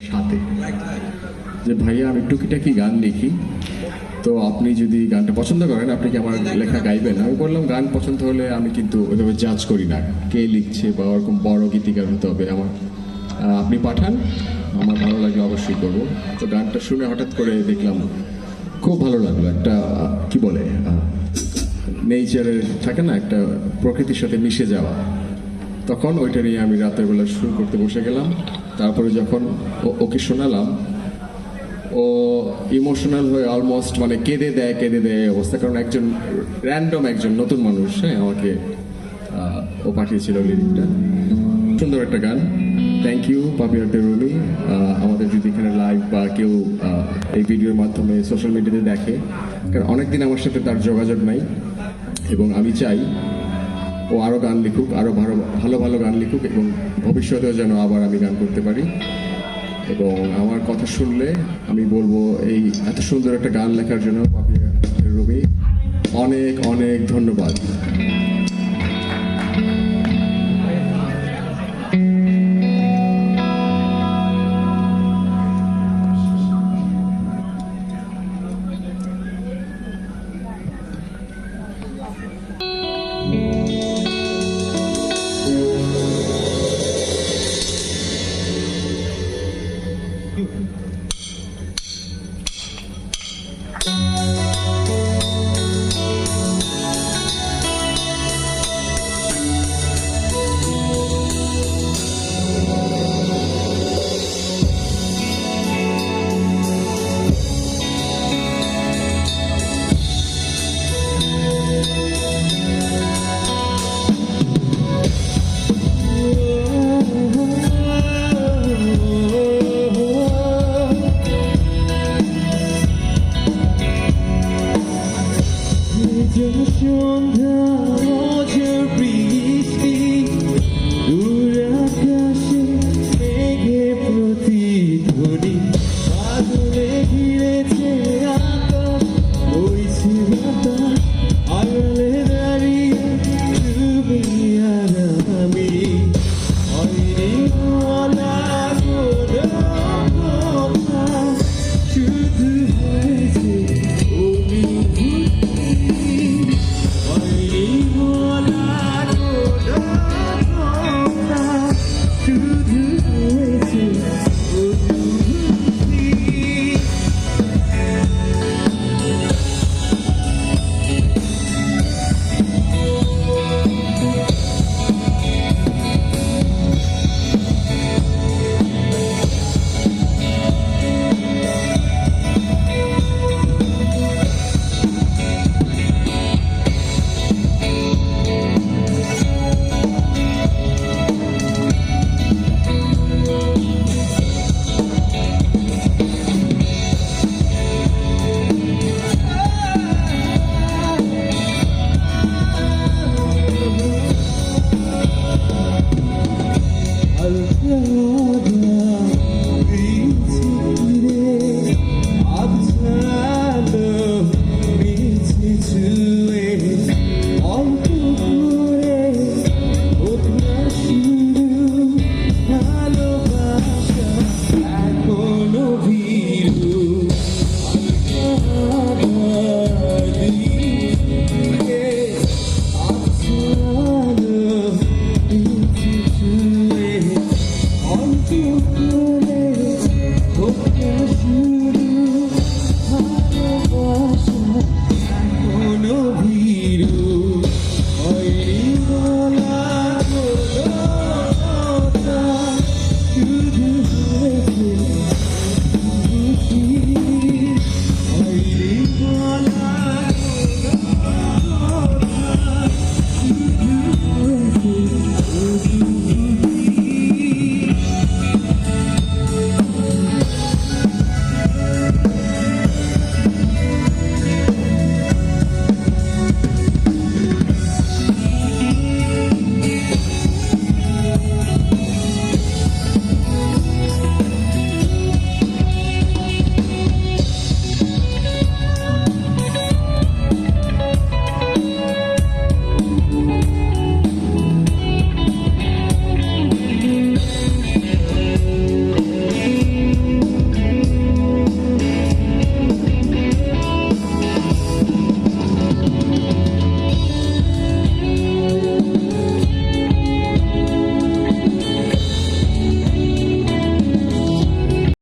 সাথে যে ভাইয়া আমি টুকিটাকি গান লিখি, তো আপনি যদি গানটা পছন্দ করেন আপনি কি আমার লেখা গাইবেন? আমি বললাম গান পছন্দ হলে আমি কিন্তু ওইভাবে জাজ করি না কে লিখছে বা ওরকম বড় গীতিকার হতে হবে আমার। আপনি পাঠান, আমার ভালো লাগলে অবশ্যই করবো। তো গানটা শুনে হঠাৎ করে দেখলাম খুব ভালো লাগলো। একটা কি বলে নেচারের থাকে না, একটা প্রকৃতির সাথে মিশে যাওয়া। তখন ওইটা নিয়ে আমি রাতের বেলা শুরু করতে বসে গেলাম। তারপরে যখন ওকে শোনালাম, ও ইমোশনাল হয়ে অলমোস্ট মানে কেঁদে দেয় অবস্থা। কারণ একজন র্যান্ডম একজন নতুন মানুষ আমাকে ও পাঠিয়েছিল লিরিকটা। সুন্দর একটা গান। থ্যাংক ইউ পাপিয়াতে রুমি। আমাদের যদি এখানে লাইভ বা কেউ এই ভিডিওর মাধ্যমে সোশ্যাল মিডিয়াতে দেখে, কারণ অনেকদিন আমার সাথে তার যোগাযোগ নাই, এবং আমি চাই ও আরও গান লিখুক, আরও ভালো ভালো গান লিখুক, এবং ভবিষ্যতেও যেন আবার আমি গান করতে পারি। এবং আমার কথা শুনলে আমি বলবো এই এত সুন্দর একটা গান লেখার জন্য পাপিয়া রুমি অনেক অনেক ধন্যবাদ। You.